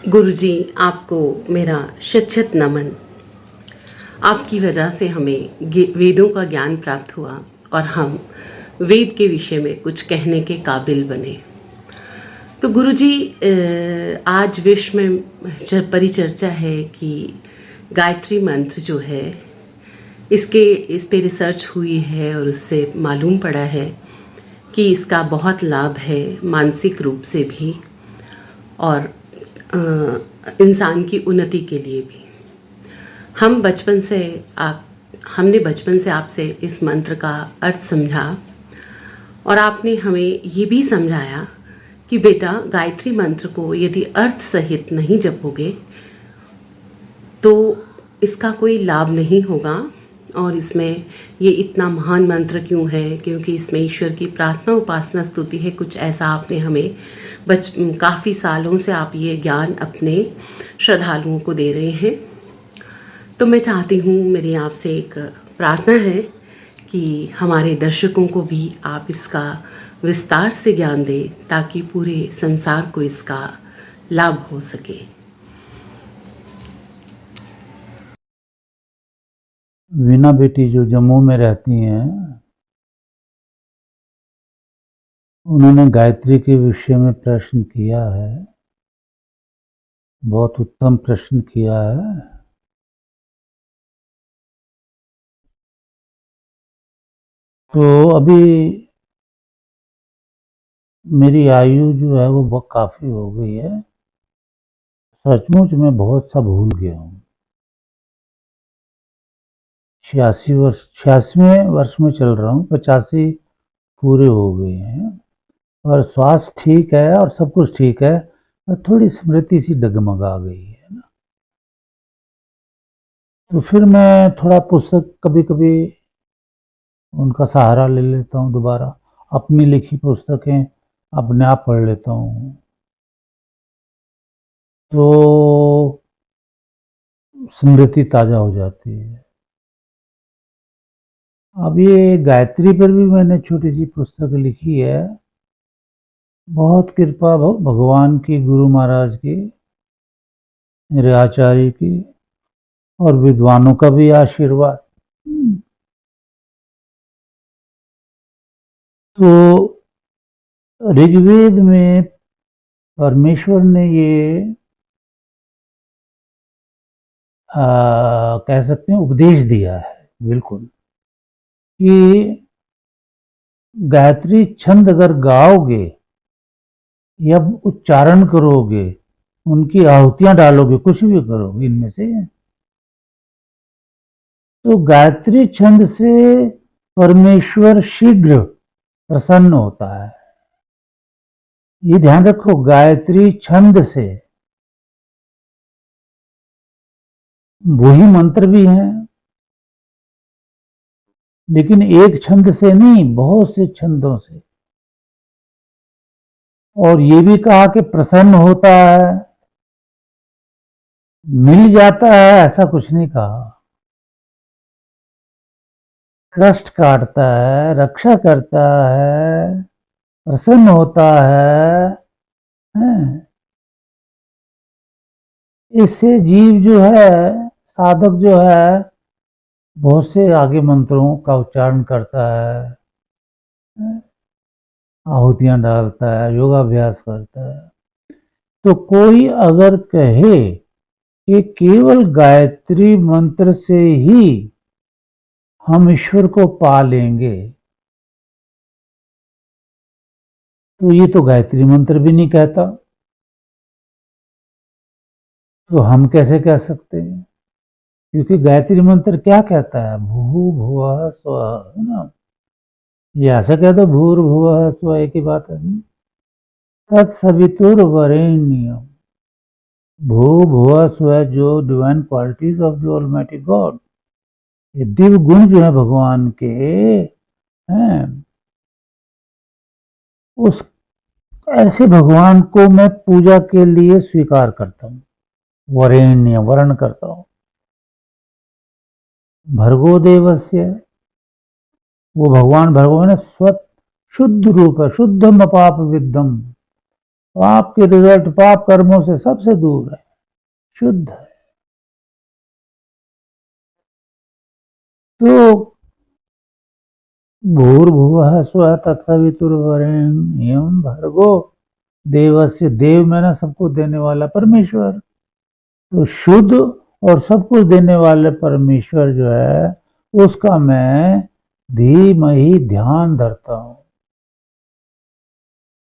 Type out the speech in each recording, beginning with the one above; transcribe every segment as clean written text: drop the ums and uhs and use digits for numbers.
गुरुजी, आपको मेरा शत-शत नमन। आपकी वजह से हमें वेदों का ज्ञान प्राप्त हुआ और हम वेद के विषय में कुछ कहने के काबिल बने। तो गुरुजी, आज विश्व में परिचर्चा है कि गायत्री मंत्र जो है, इस पे रिसर्च हुई है और उससे मालूम पड़ा है कि इसका बहुत लाभ है मानसिक रूप से भी और इंसान की उन्नति के लिए भी। हमने बचपन से आपसे इस मंत्र का अर्थ समझा और आपने हमें ये भी समझाया कि बेटा, गायत्री मंत्र को यदि अर्थ सहित नहीं जपोगे तो इसका कोई लाभ नहीं होगा। और इसमें ये इतना महान मंत्र क्यों है? क्योंकि इसमें ईश्वर की प्रार्थना, उपासना, स्तुति है। कुछ ऐसा आपने हमें काफ़ी सालों से आप ये ज्ञान अपने श्रद्धालुओं को दे रहे हैं। तो मैं चाहती हूँ, मेरी आपसे एक प्रार्थना है कि हमारे दर्शकों को भी आप इसका विस्तार से ज्ञान दें ताकि पूरे संसार को इसका लाभ हो सके। वीना बेटी जो जम्मू में रहती हैं, उन्होंने गायत्री के विषय में प्रश्न किया है। बहुत उत्तम प्रश्न किया है। तो अभी मेरी आयु जो है वो बहुत काफ़ी हो गई है। सचमुच मैं बहुत सा भूल गया हूँ। 86वें वर्ष में चल रहा हूँ। 85 पूरे हो गए हैं और स्वास्थ्य ठीक है और सब कुछ ठीक है, और थोड़ी स्मृति सी डगमगा गई है ना। तो फिर मैं थोड़ा पुस्तक कभी कभी उनका सहारा ले लेता हूँ। दोबारा अपनी लिखी पुस्तकें अपने आप पढ़ लेता हूँ, तो स्मृति ताज़ा हो जाती है। अब ये गायत्री पर भी मैंने छोटी सी पुस्तक लिखी है। बहुत कृपा भगवान की, गुरु महाराज की, मेरे आचार्य की और विद्वानों का भी आशीर्वाद। तो ऋग्वेद में परमेश्वर ने ये कह सकते हैं उपदेश दिया है, बिल्कुल, कि गायत्री छंद अगर गाओगे या उच्चारण करोगे, उनकी आहुतियां डालोगे, कुछ भी करोगे इनमें से, तो गायत्री छंद से परमेश्वर शीघ्र प्रसन्न होता है। ये ध्यान रखो, गायत्री छंद से। वही मंत्र भी हैं, लेकिन एक छंद से नहीं, बहुत से छंदों से। और ये भी कहा कि प्रसन्न होता है, मिल जाता है, ऐसा कुछ नहीं कहा। कष्ट काटता है, रक्षा करता है, प्रसन्न होता है। इससे जीव जो है, साधक जो है, बहुत से आगे मंत्रों का उच्चारण करता है, आहुतियां डालता है, योगाभ्यास करता है। तो कोई अगर कहे कि केवल गायत्री मंत्र से ही हम ईश्वर को पा लेंगे, तो ये तो गायत्री मंत्र भी नहीं कहता। तो हम कैसे कह सकते हैं? क्योंकि गायत्री मंत्र क्या कहता है? भू भुवः स्वः, है ना। ये ऐसा कह दो भूर्भुवः स्वः, एक ही बात है। तत्सवितुर्वरेण्यम, भू भुवः स्वः, जो divine qualities of the almighty God, ये दिव्य गुण जो है भगवान के हैं, उस ऐसे भगवान को मैं पूजा के लिए स्वीकार करता हूँ, वरेण्य, वर्ण करता हूँ। भर्गो देवस्य, वो भगवान, भगवान है स्वत शुद्ध रूप है, शुद्धम अपाप विद्धम, पाप के रिजल्ट पाप कर्मों से सबसे दूर है, शुद्ध है। तो भूर्भुवः स्वः तत्सवितुर्वरेण्यं भर्गो देवस्य, देव में ना सबको देने वाला परमेश्वर, तो शुद्ध और सब कुछ देने वाले परमेश्वर जो है उसका मैं धीमहि ध्यान धरता हूं।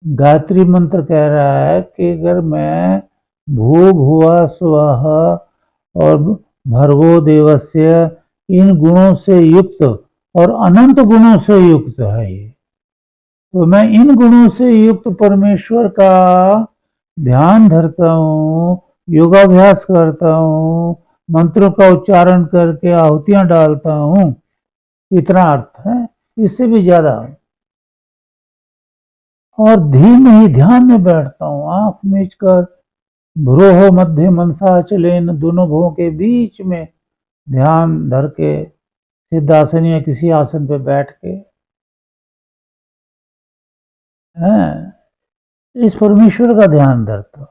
गायत्री मंत्र कह रहा है कि अगर मैं भू भुवा स्वः और भर्गो देवस्य इन गुणों से युक्त और अनंत गुणों से युक्त है ये, तो मैं इन गुणों से युक्त परमेश्वर का ध्यान धरता हूँ, योगाभ्यास करता हूँ, मंत्रों का उच्चारण करके आहुतियां डालता हूँ, इतना अर्थ है, इससे भी ज्यादा। और धीमे ही ध्यान में बैठता हूँ, आंख मीच कर, भ्रूहो मध्य मनसा चलेन, दोनों भुवों के बीच में ध्यान धर के सिद्धासन या किसी आसन पे बैठ के इस परमेश्वर का ध्यान धरता।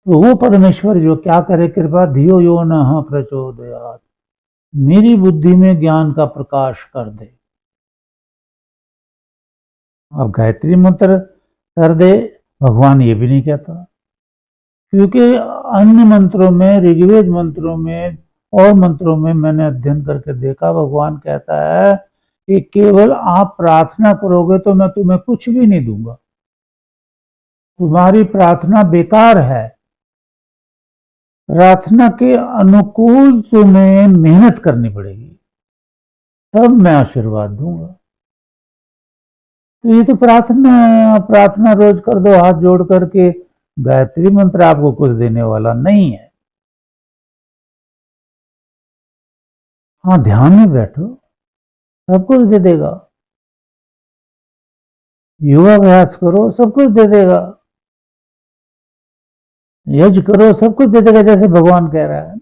तो वो परमेश्वर जो क्या करे, कृपा धियो यो न प्रचोदयात्, मेरी बुद्धि में ज्ञान का प्रकाश कर दे। अब गायत्री मंत्र कर दे, भगवान ये भी नहीं कहता, क्योंकि अन्य मंत्रों में, ऋग्वेद मंत्रों में और मंत्रों में मैंने अध्ययन करके देखा, भगवान कहता है कि केवल आप प्रार्थना करोगे तो मैं तुम्हें कुछ भी नहीं दूंगा, तुम्हारी प्रार्थना बेकार है, प्रार्थना के अनुकूल तुम्हें मेहनत करनी पड़ेगी, तब मैं आशीर्वाद दूंगा। तो ये तो प्रार्थना है, आप प्रार्थना रोज कर दो हाथ जोड़ करके, गायत्री मंत्र आपको कुछ देने वाला नहीं है। हाँ, ध्यान में बैठो, सब कुछ दे देगा, योगाभ्यास करो, सब कुछ दे देगा, यज्ञ करो, सब कुछ दे देगा, जैसे भगवान कह रहा है।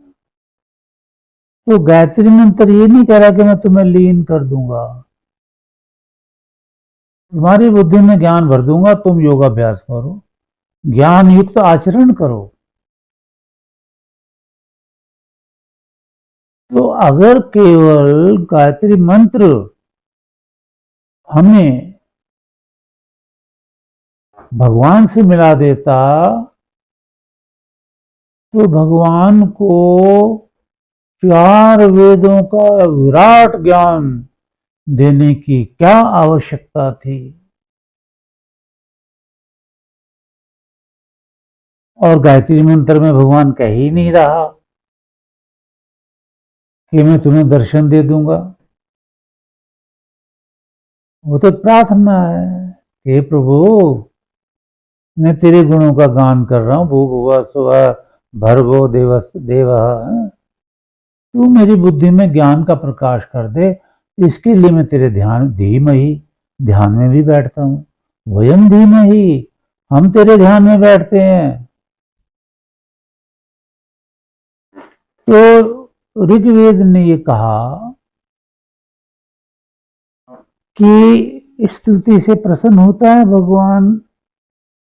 तो गायत्री मंत्र ये नहीं कह रहा कि मैं तुम्हें लीन कर दूंगा, तुम्हारी बुद्धि में ज्ञान भर दूंगा, तुम योगाभ्यास करो, ज्ञान युक्त आचरण करो। तो अगर केवल गायत्री मंत्र हमें भगवान से मिला देता, तो भगवान को 4 वेदों का विराट ज्ञान देने की क्या आवश्यकता थी। और गायत्री मंत्र में भगवान कह ही नहीं रहा कि मैं तुम्हें दर्शन दे दूंगा, वो तो प्रार्थना है, हे प्रभु मैं तेरे गुणों का गान कर रहा हूं, भू भुवा स्वः भर्गो देवस देव, तू मेरी बुद्धि में ज्ञान का प्रकाश कर दे, इसके लिए मैं तेरे ध्यान धीमहि, ध्यान में भी बैठता हूं, वयम धीमहि, हम तेरे ध्यान में बैठते हैं। तो ऋग्वेद ने ये कहा कि स्तुति से प्रसन्न होता है भगवान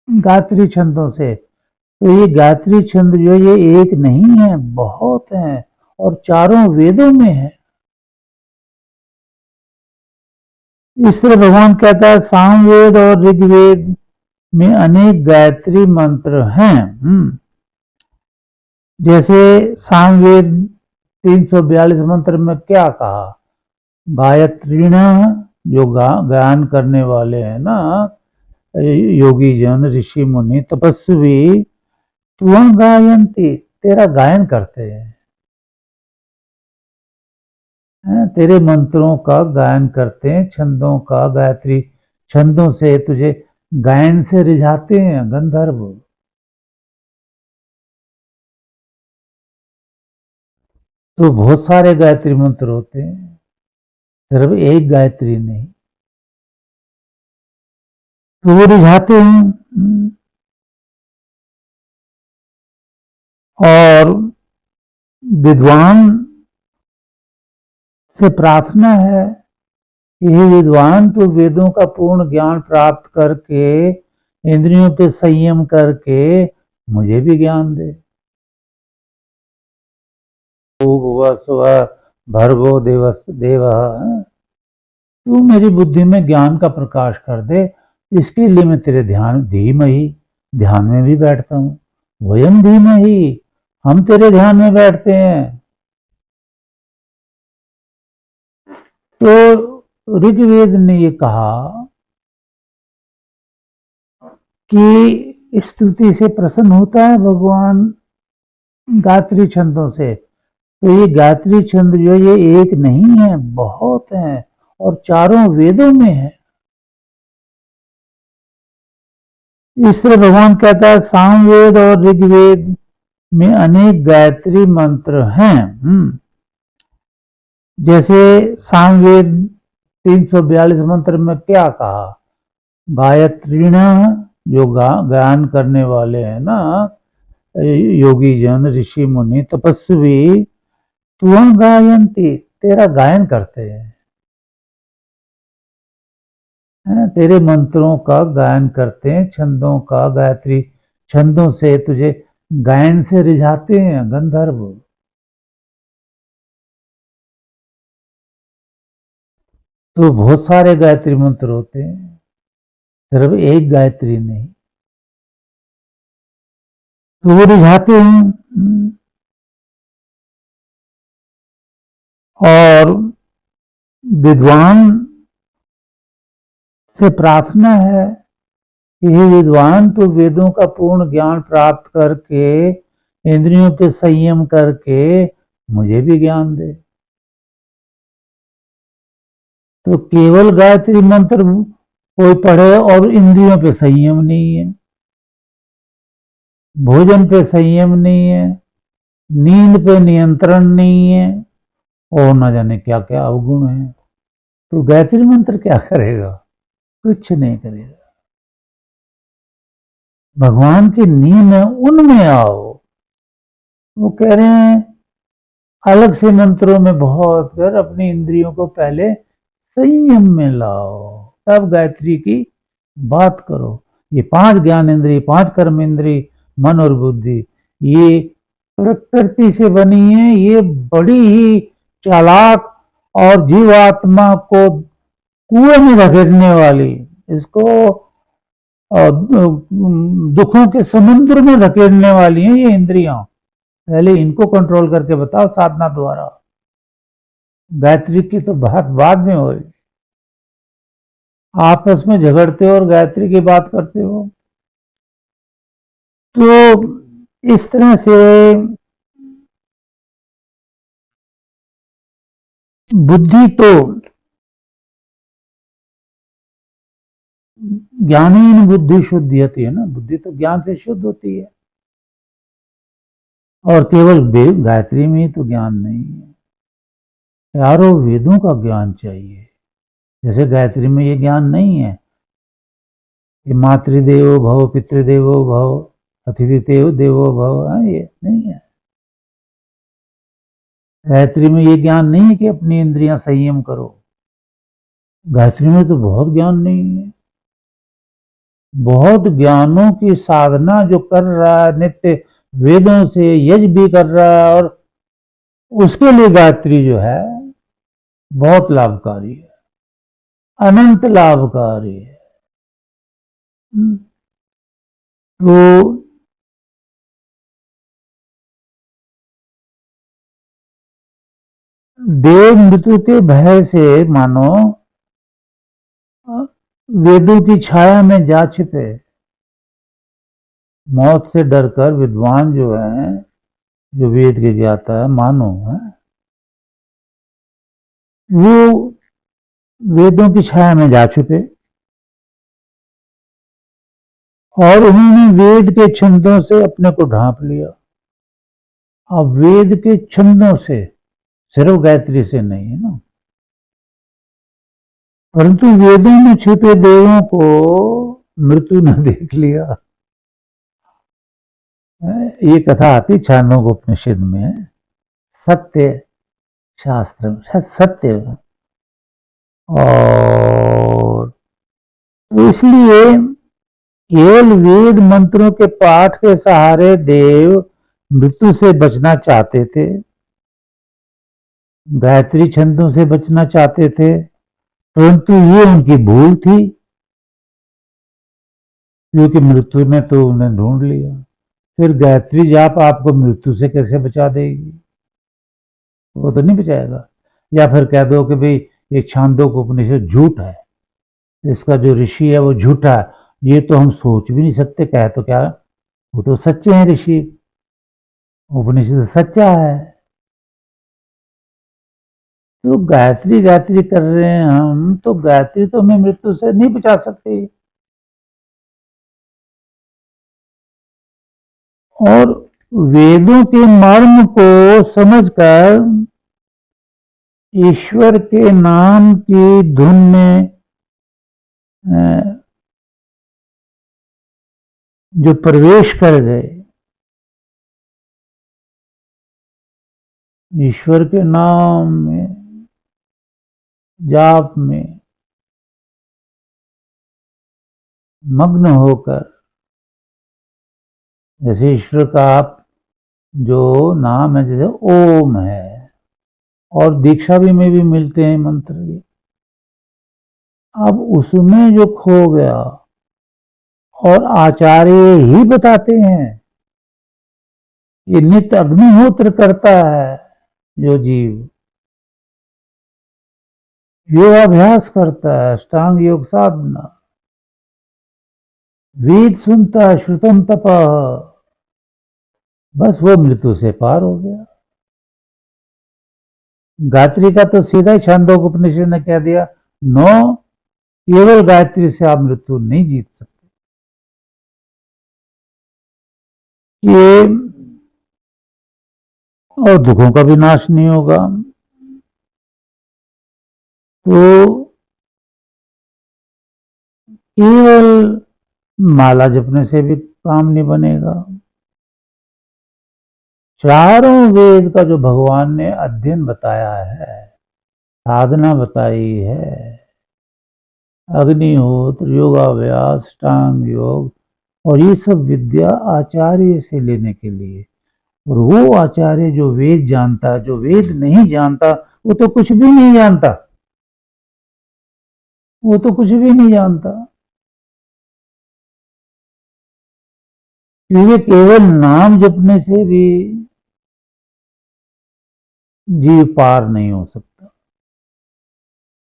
गायत्री छंदों से, तो ये गायत्री छंद जो ये एक नहीं है, बहुत है, और 4 वेदों में है। इस तरह भगवान कहता है सामवेद और ऋग्वेद में अनेक गायत्री मंत्र हैं। जैसे सामवेद 342 मंत्र में क्या कहा, गायत्रीण, जो गायन करने वाले हैं ना, योगी जन, ऋषि मुनि, तपस्वी, तुम गायंती, तेरा गायन करते हैं, तेरे मंत्रों का गायन करते हैं, छंदों का, गायत्री छंदों से तुझे गायन से रिझाते हैं गंधर्व। तो बहुत सारे गायत्री मंत्र होते हैं, सिर्फ एक गायत्री नहीं, तो वो रिझाते हैं। और विद्वान से प्रार्थना है कि हे विद्वान, तू वेदों का पूर्ण ज्ञान प्राप्त करके, इंद्रियों पे संयम करके मुझे भी ज्ञान दे। भर्गो देवस देव, तू मेरी बुद्धि में ज्ञान का प्रकाश कर दे। इसके लिए मैं तेरे ध्यान में भी बैठता हूँ। वयम धीमहि, हम तेरे ध्यान में बैठते हैं। तो ऋग्वेद ने ये कहा कि स्तुति से प्रसन्न होता है भगवान गायत्री छंदों से। तो ये गायत्री छंद जो ये एक नहीं है, बहुत है, और चारों वेदों में है। इस तरह भगवान कहता है सामवेद और ऋग्वेद में अनेक गायत्री मंत्र हैं। जैसे सामवेद 342 मंत्र में क्या कहा, गायत्रीण, जो गायन करने वाले हैं ना, योगी जन, ऋषि मुनि, तपस्वी, तुम गायंती, तेरा गायन करते हैं, तेरे मंत्रों का गायन करते हैं, छंदों का, गायत्री छंदों से तुझे गायन से रिझाते हैं गंधर्व। तो बहुत सारे गायत्री मंत्र होते हैं, सिर्फ एक गायत्री नहीं, तो वो रिझाते हैं। और विद्वान से प्रार्थना है कि हे विद्वान, तो वेदों का पूर्ण ज्ञान प्राप्त करके, इंद्रियों पे संयम करके मुझे भी ज्ञान दे। तो केवल गायत्री मंत्र कोई पढ़े और इंद्रियों पे संयम नहीं है, भोजन पे संयम नहीं है, नींद पे नियंत्रण नहीं है, और न जाने क्या क्या अवगुण है, तो गायत्री मंत्र क्या करेगा? कुछ नहीं करेगा। भगवान की नींद है, उनमें आओ। वो कह रहे हैं अलग से मंत्रों में बहुत कर अपनी इंद्रियों को पहले संयम में लाओ, तब गायत्री की बात करो। ये 5 ज्ञान इंद्रिय, 5 कर्म इंद्रिय, मन और बुद्धि, ये प्रकृति से बनी है, ये बड़ी ही चालाक और जीवात्मा को कुएं में धकेलने वाली, इसको दुखों के समुद्र में धकेलने वाली हैं ये इंद्रियां। पहले इनको कंट्रोल करके बताओ साधना द्वारा। गायत्री की तो बात बाद में हो, आपस में झगड़ते हो और गायत्री की बात करते हो। तो इस तरह से बुद्धि तो ज्ञानीन बुद्धि शुद्धि होती है ना, बुद्धि तो ज्ञान से शुद्ध होती है, और केवल गायत्री में ही तो ज्ञान नहीं है, चारों वेदों का ज्ञान चाहिए। जैसे गायत्री में ये ज्ञान नहीं है कि मातृदेवो भव, पितृदेवो भव, अतिथि देवो भव, ये नहीं है। गायत्री में ये ज्ञान नहीं है कि अपनी इंद्रियां संयम करो। गायत्री में तो बहुत ज्ञान नहीं है, बहुत ज्ञानों की साधना जो कर रहा है, नित्य वेदों से यज्ञ भी कर रहा है, और उसके लिए गायत्री जो है बहुत लाभकारी है, अनंत लाभकारी है। तो देव मृत्यु के भय से मानो वेदों की छाया में जा छिपे, मौत से डरकर विद्वान जो है, जो वेद के ज्ञाता है, मानो है, वो वेदों की छाया में जा छुपे, और उन्होंने वेद के छंदों से अपने को ढांप लिया। अब वेद के छंदों से, सिर्फ गायत्री से नहीं है ना, परंतु वेदों में छिपे देवों को मृत्यु ने देख लिया। ये कथा आती छांदोग्य उपनिषद में, सत्य शास्त्र, सत्य और तो इसलिए केवल वेद मंत्रों के पाठ के सहारे देव मृत्यु से बचना चाहते थे, गायत्री छंदों से बचना चाहते थे, परंतु ये उनकी भूल थी, क्योंकि मृत्यु ने तो उन्हें ढूंढ लिया। फिर गायत्री जाप आपको मृत्यु से कैसे बचा देगी? वो तो नहीं बचाएगा। या फिर कह दो कि भाई ये छांदोग्य उपनिषद झूठ है, इसका जो ऋषि है वो झूठा है, ये तो हम सोच भी नहीं सकते। कहे तो क्या, वो तो सच्चे हैं ऋषि, उपनिषद सच्चा है। तो गायत्री गायत्री कर रहे हैं हम, तो गायत्री तो हमें मृत्यु से नहीं बचा सकती। और वेदों के मर्म को समझकर ईश्वर के नाम की धुन में जो प्रवेश कर गए, ईश्वर के नाम में, जाप में मग्न होकर, जैसे ईश्वर का आप जो नाम है, जैसे ओम है, और दीक्षा भी में भी मिलते हैं मंत्र ये, अब उसमें जो खो गया, और आचार्य ही बताते हैं कि नित्य अग्निहोत्र करता है जो जीव, योगाभ्यास करता है, अष्टांग योग साधना, वेद सुनता है, श्रुतम तपः, बस वो मृत्यु से पार हो गया। गायत्री का तो सीधा ही छांदोग्य उपनिषद ने कह दिया, नो, केवल गायत्री से आप मृत्यु नहीं जीत सकते। ये और दुखों का भी नाश नहीं होगा। तो केवल माला जपने से भी काम नहीं बनेगा। चारों वेद का जो भगवान ने अध्ययन बताया है, साधना बताई है, अग्निहोत्र, योगाभ्यास, अष्टांग योग, और ये सब विद्या आचार्य से लेने के लिए। और वो आचार्य जो वेद जानता, जो वेद नहीं जानता, वो तो कुछ भी नहीं जानता, वो तो कुछ भी नहीं जानता, क्योंकि केवल नाम जपने से भी जीव पार नहीं हो सकता।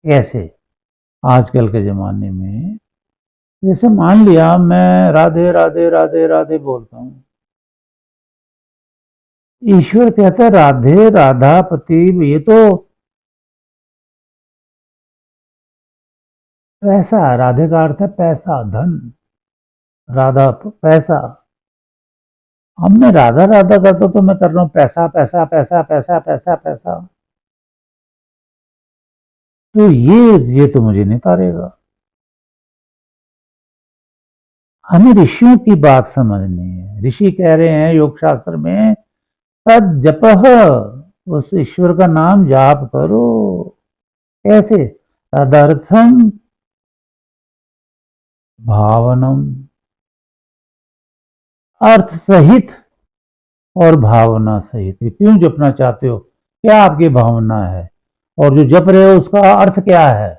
कैसे? आजकल के जमाने में जैसे मान लिया मैं राधे राधे राधे राधे बोलता हूं, ईश्वर कहता है राधे राधापति, ये तो पैसा, राधे का अर्थ है पैसा, धन, राधा पैसा। अब मैं राधा राधा करता तो मैं कर रहा हूं पैसा पैसा पैसा पैसा पैसा पैसा, तो ये तो मुझे नहीं तारेगा। हमें ऋषियों की बात समझनी है। ऋषि कह रहे हैं योग शास्त्र में, तद जपः, उस ईश्वर का नाम जाप करो। कैसे? तदर्थम भावनम, अर्थ सहित और भावना सहित। क्यों जपना चाहते हो? क्या आपकी भावना है? और जो जप रहे हो उसका अर्थ क्या है?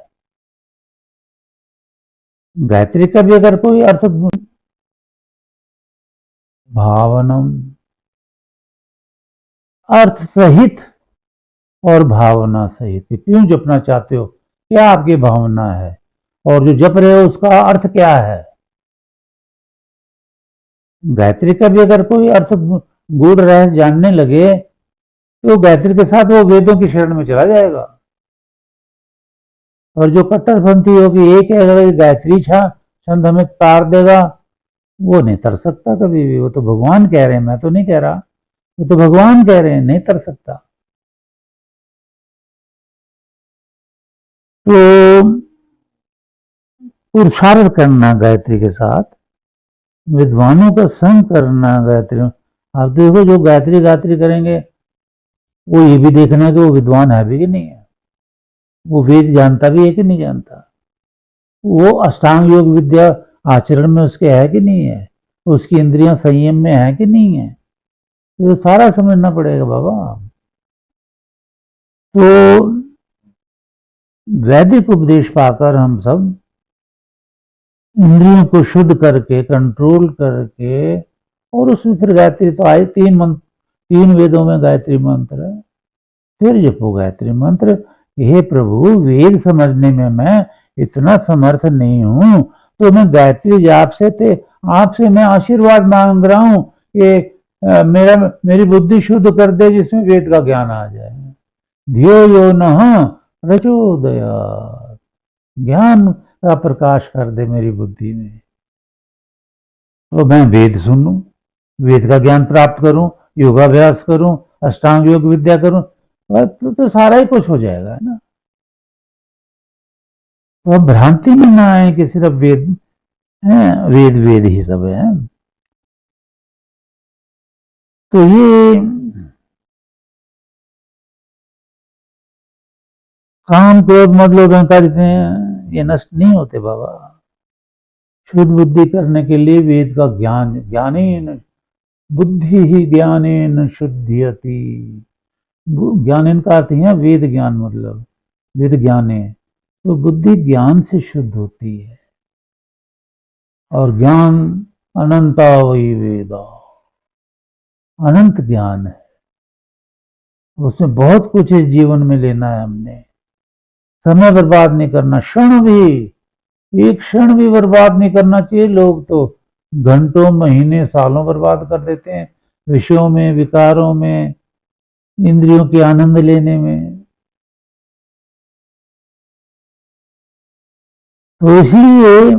गायत्री का भी अगर कोई अर्थ, भावनम, अर्थ सहित और भावना सहित। क्यों जपना चाहते हो? क्या आपकी भावना है? और जो जप रहे हो उसका अर्थ क्या है? गायत्री का भी अगर कोई अर्थ गूढ़ रहस्य जानने लगे, तो गायत्री के साथ वो वेदों की शरण में चला जाएगा। और जो कट्टरपंथी होगी, एक है गायत्री छंद हमें तार देगा, वो नहीं तर सकता कभी भी। वो तो भगवान कह रहे हैं, मैं तो नहीं कह रहा, वो तो भगवान कह रहे हैं, नहीं तर सकता। तो पुरुषार्थ करना गायत्री के साथ, विद्वानों का संग करना गायत्री। आप देखो जो गायत्री गायत्री करेंगे, वो ये भी देखना है कि वो विद्वान है भी कि नहीं है। वो वेद जानता भी है कि नहीं जानता, वो अष्टांग योग विद्या आचरण में उसके है कि नहीं है, उसकी इंद्रियां संयम में है कि नहीं है, तो सारा समझना पड़ेगा बाबा। तो वैदिक उपदेश पाकर हम सब इंद्रियों को शुद्ध करके कंट्रोल करके, और उसमें फिर गायत्री तो आए, 3 वेदों में गायत्री मंत्र है, फिर जपो गायत्री मंत्र। हे प्रभु, वेद समझने में मैं इतना समर्थ नहीं हूं, तो मैं गायत्री जाप से थे आपसे मैं आशीर्वाद मांग रहा हूं कि मेरी बुद्धि शुद्ध कर दे, जिसमें वेद का ज्ञान आ जाए। धियो यो नः प्रचोदयात्, ज्ञान का प्रकाश कर दे मेरी बुद्धि में, तो मैं वेद सुनूं, वेद का ज्ञान प्राप्त करूं, योगाभ्यास करूं, अष्टांग योग विद्या करूं, तो सारा ही कुछ हो जाएगा ना। तो अब भ्रांति में ना आए कि सिर्फ वेद है, वेद वेद ही सब है। तो ये काम क्रोध मद लोभ अहंकार ये नष्ट नहीं होते बाबा। शुद्ध बुद्धि करने के लिए वेद का ज्ञान, ज्ञानेन बुद्धि ही ज्ञानेन शुद्ध्यति, ज्ञानेन का अर्थ है वेद ज्ञान, मतलब वेद ज्ञान है, तो बुद्धि ज्ञान से शुद्ध होती है। और ज्ञान अनंता वही वेदा, अनंत ज्ञान है, उसमें बहुत कुछ इस जीवन में लेना है हमने। समय बर्बाद नहीं करना, क्षण भी, एक क्षण भी बर्बाद नहीं करना चाहिए। लोग तो घंटों महीने सालों बर्बाद कर देते हैं विषयों में, विकारों में, इंद्रियों के आनंद लेने में। तो इसलिए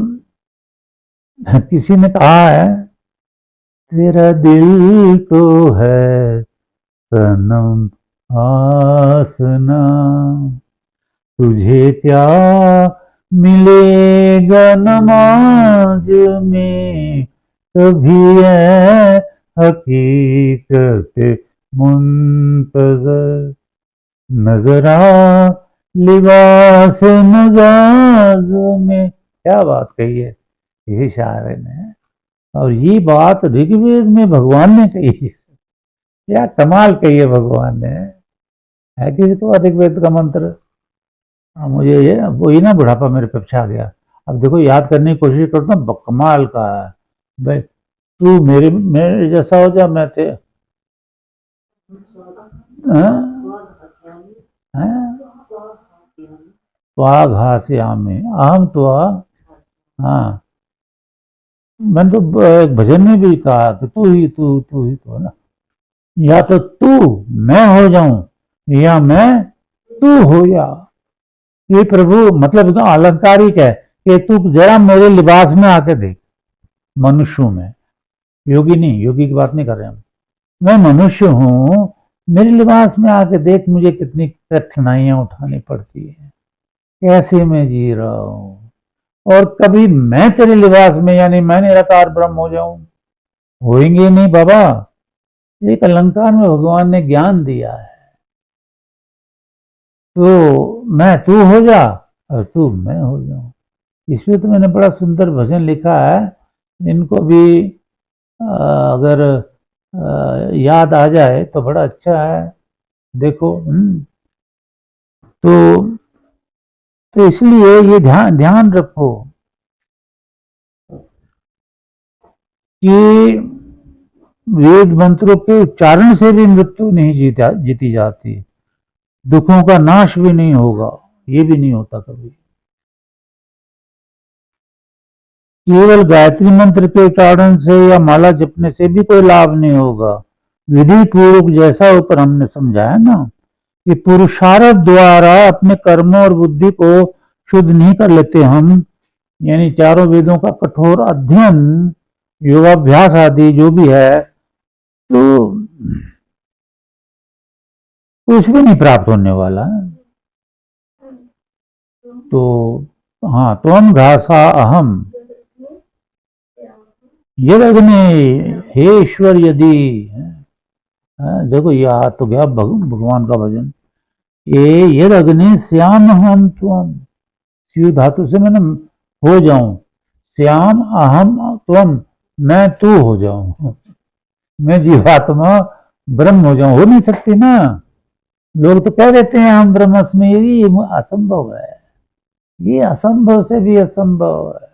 किसी ने कहा है, तेरा दिल तो है सनम आसना, तुझे क्या मिलेगा नमाज में, कभी है हकीकत मुंतजर, नजरा लिबास मजाज में। क्या बात कही है ये शायर ने, और ये बात ऋग्वेद में भगवान ने कही है। क्या कमाल कही है भगवान ने, है किसी तो ऋग्वेद का मंत्र। मुझे ये वही ना बुढ़ापा मेरे पे छा गया। अब देखो याद करने की कोशिश करता हूँ, कमाल का है भाई। तू मेरे जैसा हो जा, मैं थे त्वा घास्यामि अहम त्वा। हाँ, मैंने तो एक भजन में भी कहा कि तू ही तो ना, या तो तू मैं हो जाऊं, या मैं तू हो जा। ये प्रभु मतलब एकदम अलंकारिक है कि तू जरा मेरे लिबास में आके देख, मनुष्यों में, योगी नहीं, योगी की बात नहीं कर रहे हम, मैं मनुष्य हूं, मेरे लिबास में आके देख, मुझे कितनी कठिनाइयां उठानी पड़ती है, कैसे मैं जी रहा हूं। और कभी मैं तेरे लिबास में, यानी मैं निराकार ब्रह्म हो जाऊं, होएंगे नहीं बाबा। एक अलंकार में भगवान ने ज्ञान दिया है, तो मैं तू हो जा और तू मैं हो जाऊं। इसमें तो मैंने बड़ा सुंदर भजन लिखा है, इनको भी अगर याद आ जाए तो बड़ा अच्छा है। देखो तो इसलिए ये ध्यान ध्यान रखो कि वेद मंत्रों के उच्चारण से भी मृत्यु नहीं जीती जाती, दुखों का नाश भी नहीं होगा, ये भी नहीं होता कभी। केवल गायत्री मंत्र के उच्चारण से या माला जपने से भी कोई लाभ नहीं होगा। विधि पूर्वक, जैसा ऊपर हमने समझाया ना, कि पुरुषार्थ द्वारा अपने कर्मों और बुद्धि को शुद्ध नहीं कर लेते हम, यानी चारों वेदों का कठोर अध्ययन, योगाभ्यास आदि जो भी है, तो कुछ भी नहीं प्राप्त होने वाला। तो हाँ, तो हम घासा अहम यदग्नि, हे ईश्वर यदि, देखो ये आ तो गया भगवान का भजन, ये यद अग्नि श्याम हम त्वम, स्यु धातु से मैंने हो जाऊं, श्याम अहम त्वम, मैं तू हो जाऊं, मैं जीवात्मा ब्रह्म हो जाऊं। हो नहीं सकती ना। लोग तो कह देते हैं हम ब्रह्मस्मि, ये असंभव है, ये असंभव से भी असंभव है।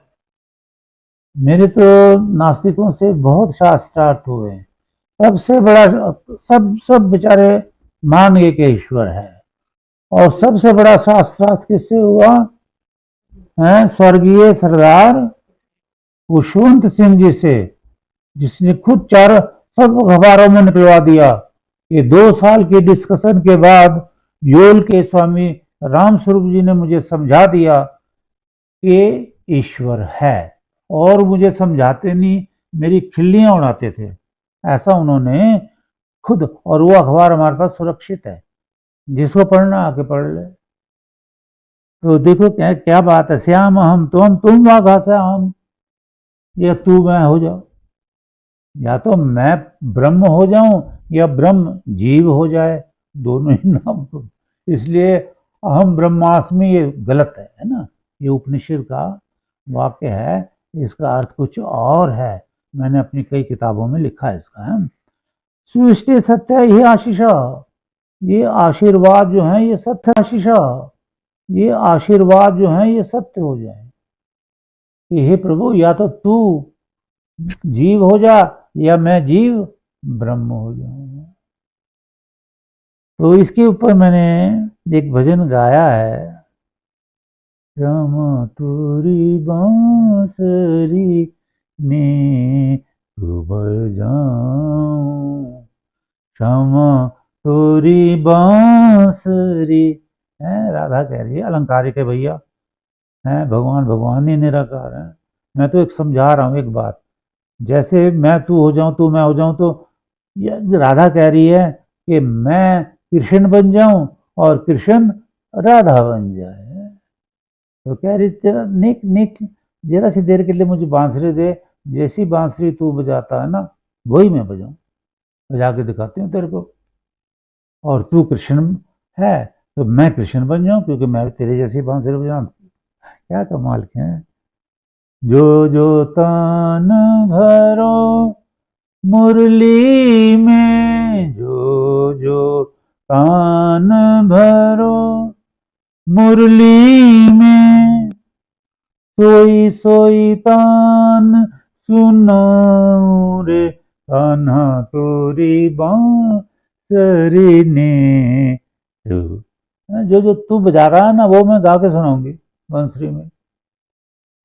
मेरे तो नास्तिकों से बहुत शास्त्रार्थ हुए, सबसे बड़ा सब बेचारे मान गए कि ईश्वर है। और सबसे बड़ा शास्त्रार्थ किससे हुआ है? स्वर्गीय सरदार खुशवंत सिंह जी से, जिसने खुद चार सब अखबारों में निकलवा दिया। ये 2 साल के डिस्कशन के बाद योल के स्वामी रामस्वरूप जी ने मुझे समझा दिया कि ईश्वर है, और मुझे समझाते नहीं, मेरी खिल्लियां उड़ाते थे, ऐसा उन्होंने खुद। और वो अखबार हमारे पास सुरक्षित है, जिसको पढ़ना आके पढ़ ले। तो देखो क्या क्या बात है, श्याम हम तुम वाघा से हम, या तू मैं हो जाओ, या तो मैं ब्रह्म हो जाऊं या ब्रह्म जीव हो जाए, दोनों ही नाम। इसलिए अहम ब्रह्मास्मि ये गलत है ना। ये उपनिषद का वाक्य है, इसका अर्थ कुछ और है। मैंने अपनी कई किताबों में लिखा है इसका। है सृष्टि सत्य ही आशीषा, ये आशीर्वाद जो है ये सत्य आशीषा, ये आशीर्वाद जो है ये सत्य हो जाए कि हे प्रभु, या तो तू जीव हो जा या मैं जीव ब्रह्म हो जाऊं। तो इसके ऊपर मैंने एक भजन गाया है, श्याम तुरी बांसुरी ने बजाऊं, श्याम तुरी बांसुरी। है राधा कह रही है, अलंकारिक है भैया, है भगवान ही निराकार है। मैं तो एक समझा रहा हूँ एक बात, जैसे मैं तू हो जाऊं, तू मैं हो जाऊं, तो राधा कह रही है कि मैं कृष्ण बन जाऊं और कृष्ण राधा बन जाए। तो कह रही तेरा निक निक जरा सी देर के लिए मुझे बांसुरी दे, जैसी बांसुरी तू बजाता है ना वही मैं बजाऊं, बजा के दिखाती हूँ तेरे को। और तू कृष्ण है तो मैं कृष्ण बन जाऊं, क्योंकि मैं तेरे जैसी बांसुरी बजाऊं। क्या कमाल के हैं। जो तान भरो मुरली में, जो तान भरो मुरली में, सोई सोई तान सुनाऊं रे कान्हा तोरी बांसुरी ने। जो तू बजा रहा है ना वो मैं गा के सुनाऊंगी बांसुरी में।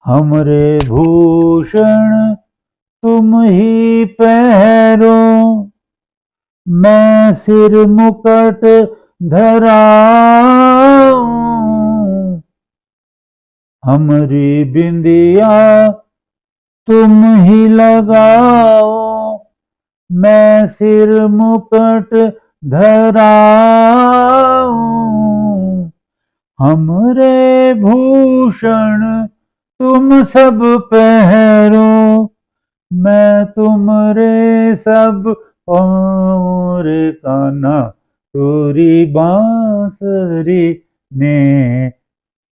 हमरे भूषण तुम ही पहरो, मैं सिर मुकुट धराऊं, हमरी बिंदिया तुम ही लगाओ, मैं सिर मुकुट धराऊं, हमरे भूषण तुम सब पहरो, मैं तुमरे सब और कान्हा तोरी बांसुरी ने।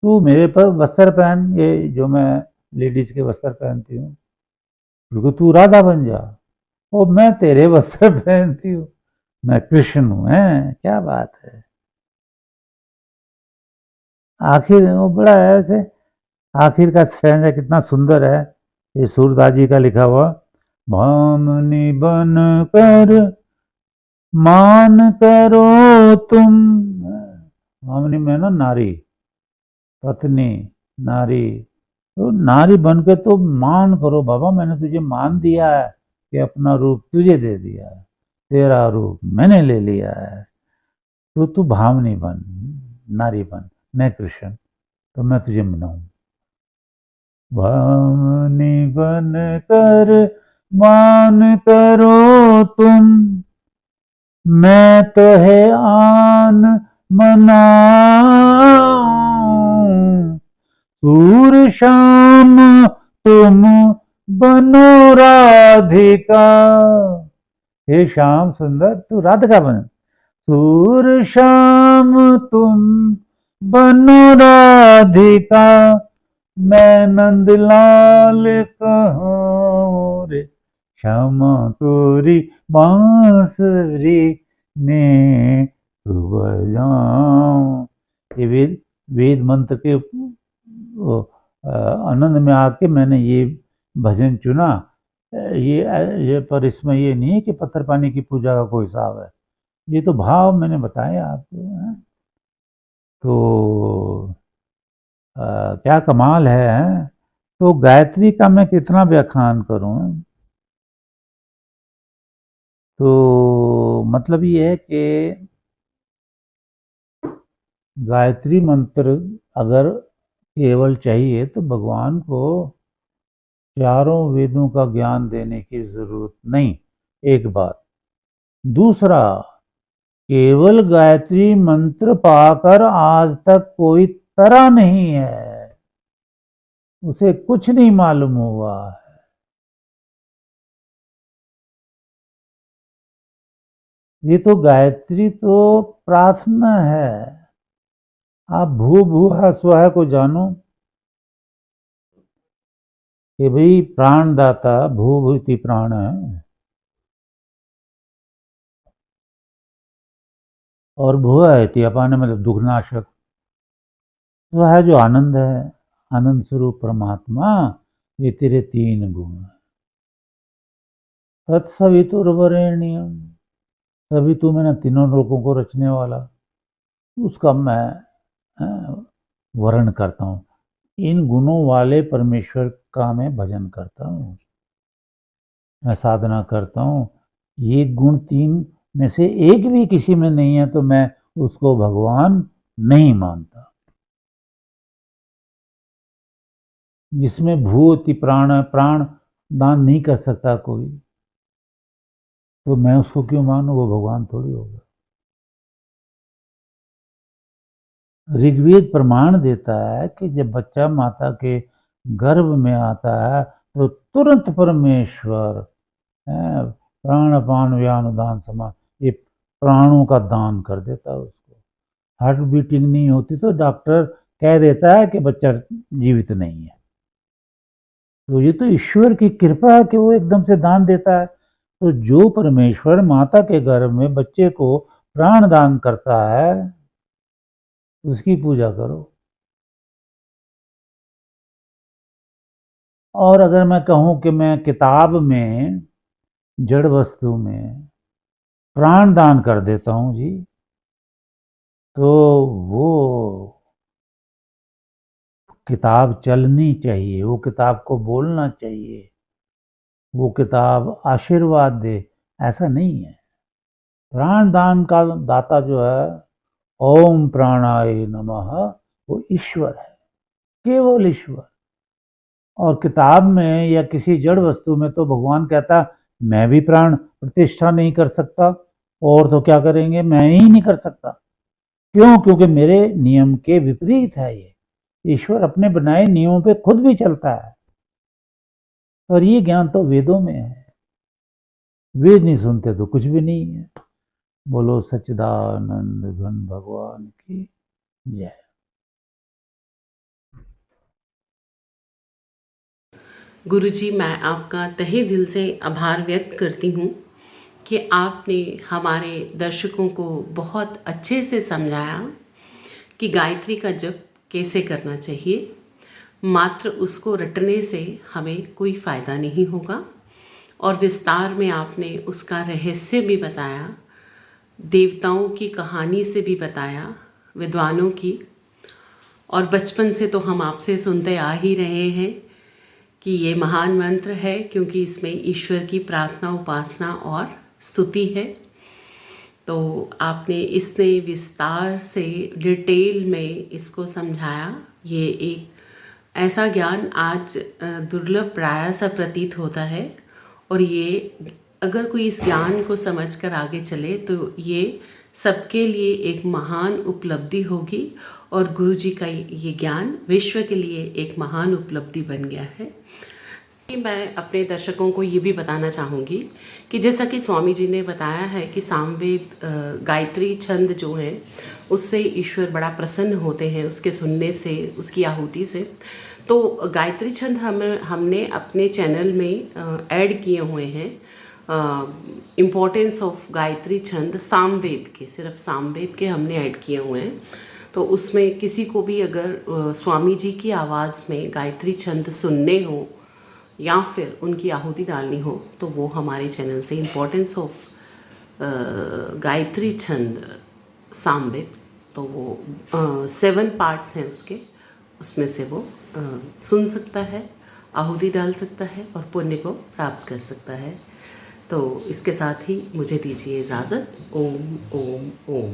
तू मेरे पर वस्त्र पहन, ये जो मैं लेडीज के वस्त्र पहनती हूँ, क्योंकि तू राधा बन जा, और मैं तेरे वस्त्र पहनती हूँ, मैं कृष्ण हूँ। है क्या बात है। आखिर वो बड़ा है ऐसे, आखिर का स्टैंजा कितना सुंदर है, ये सूरदास जी का लिखा हुआ। भामनी बन कर मान करो तुम, भामनी में ना नारी, पत्नी, नारी, तो नारी बनकर तो मान करो बाबा, मैंने तुझे मान दिया है कि अपना रूप तुझे दे दिया है, तेरा रूप मैंने ले लिया है, तो तू भामनी बन, नारी बन, मैं कृष्ण, तो मैं तुझे मनाऊं। भामनी बन कर मान करो तुम, मैं तो है आन मनाऊं, सूर शाम तुम बनो राधिका, हे श्याम सुंदर तू राधिका बन, सूर शाम तुम बनो राधिका, मैं नंदलाल कहूँ रे, श्यामा तोरी बांसुरी ने बजाऊं। ये वेद मंत्र के आनंद में आके मैंने ये भजन चुना। ये पर इसमें ये नहीं है कि पत्थर पानी की पूजा का कोई हिसाब है, ये तो भाव मैंने बताया आपको। तो क्या कमाल है। तो गायत्री का मैं कितना व्याख्यान करूं। तो मतलब ये है कि गायत्री मंत्र अगर केवल चाहिए तो भगवान को चारों वेदों का ज्ञान देने की जरूरत नहीं, एक बात। दूसरा, केवल गायत्री मंत्र पाकर आज तक कोई तरा नहीं है, उसे कुछ नहीं मालूम हुआ है। ये तो गायत्री तो प्रार्थना है। आप भू भुआ स्वः को जानो कि भाई प्राणदाता भू भूति प्राण है, और भुआ है अपान मतलब दुखनाशक। वह जो आनंद है, आनंद स्वरूप परमात्मा, ये तेरे तीन गुण है। तत्सवितुर्वरेण्यम, तभी तू मैंने तीनों लोगों को रचने वाला, उसका मैं वर्ण करता हूँ। इन गुणों वाले परमेश्वर का मैं भजन करता हूँ, मैं साधना करता हूँ। ये गुण तीन में से एक भी किसी में नहीं है तो मैं उसको भगवान नहीं मानता। जिसमें भूति प्राण, प्राण दान नहीं कर सकता कोई, तो मैं उसको क्यों मानूं, वो भगवान थोड़ी होगा। ऋग्वेद प्रमाण देता है कि जब बच्चा माता के गर्भ में आता है तो तुरंत परमेश्वर प्राण व्यान दान समान, ये प्राणों का दान कर देता है उसको। हार्ट बीटिंग नहीं होती तो डॉक्टर कह देता है कि बच्चा जीवित नहीं है। तो ये तो ईश्वर की कृपा है कि वो एकदम से दान देता है। तो जो परमेश्वर माता के गर्भ में बच्चे को प्राण दान करता है, उसकी पूजा करो। और अगर मैं कहूं कि मैं किताब में, जड़ वस्तु में प्राण दान कर देता हूं जी, तो वो किताब चलनी चाहिए, वो किताब को बोलना चाहिए, वो किताब आशीर्वाद दे, ऐसा नहीं है। प्राण दान का दाता जो है, ओम प्राणाय नमः, वो ईश्वर है, केवल ईश्वर। और किताब में या किसी जड़ वस्तु में तो भगवान कहता मैं भी प्राण प्रतिष्ठा नहीं कर सकता, और तो क्या करेंगे, मैं ही नहीं कर सकता। क्यों? क्योंकि मेरे नियम के विपरीत है ये। ईश्वर अपने बनाए नियमों पे खुद भी चलता है, और ये ज्ञान तो वेदों में है। वेद नहीं सुनते तो कुछ भी नहीं है। बोलो सच्चिदानंद घन भगवान की जय। गुरुजी, मैं आपका तहे दिल से आभार व्यक्त करती हूँ कि आपने हमारे दर्शकों को बहुत अच्छे से समझाया कि गायत्री का जप कैसे करना चाहिए। मात्र उसको रटने से हमें कोई फ़ायदा नहीं होगा, और विस्तार में आपने उसका रहस्य भी बताया, देवताओं की कहानी से भी बताया, विद्वानों की। और बचपन से तो हम आपसे सुनते आ ही रहे हैं कि ये महान मंत्र है, क्योंकि इसमें ईश्वर की प्रार्थना, उपासना और स्तुति है। तो आपने इसने विस्तार से डिटेल में इसको समझाया। ये एक ऐसा ज्ञान आज दुर्लभ प्राय सा प्रतीत होता है, और ये अगर कोई इस ज्ञान को समझकर आगे चले तो ये सबके लिए एक महान उपलब्धि होगी, और गुरु जी का ये ज्ञान विश्व के लिए एक महान उपलब्धि बन गया है। मैं अपने दर्शकों को ये भी बताना चाहूँगी कि जैसा कि स्वामी जी ने बताया है कि सामवेद गायत्री छंद जो है उससे ईश्वर बड़ा प्रसन्न होते हैं, उसके सुनने से, उसकी आहुति से। तो गायत्री छंद हमने अपने चैनल में ऐड किए हुए हैं। इम्पोर्टेंस ऑफ गायत्री छंद सामवेद के, सिर्फ सामवेद के हमने ऐड किए हुए हैं। तो उसमें किसी को भी अगर स्वामी जी की आवाज़ में गायत्री छंद सुनने हो या फिर उनकी आहुति डालनी हो तो वो हमारे चैनल से इम्पोर्टेंस ऑफ गायत्री छंद सामवेद, तो वो 7 पार्ट्स हैं उसके, उसमें से वो सुन सकता है, आहुति डाल सकता है और पुण्य को प्राप्त कर सकता है। तो इसके साथ ही मुझे दीजिए इजाज़त। ओम ओम ओम।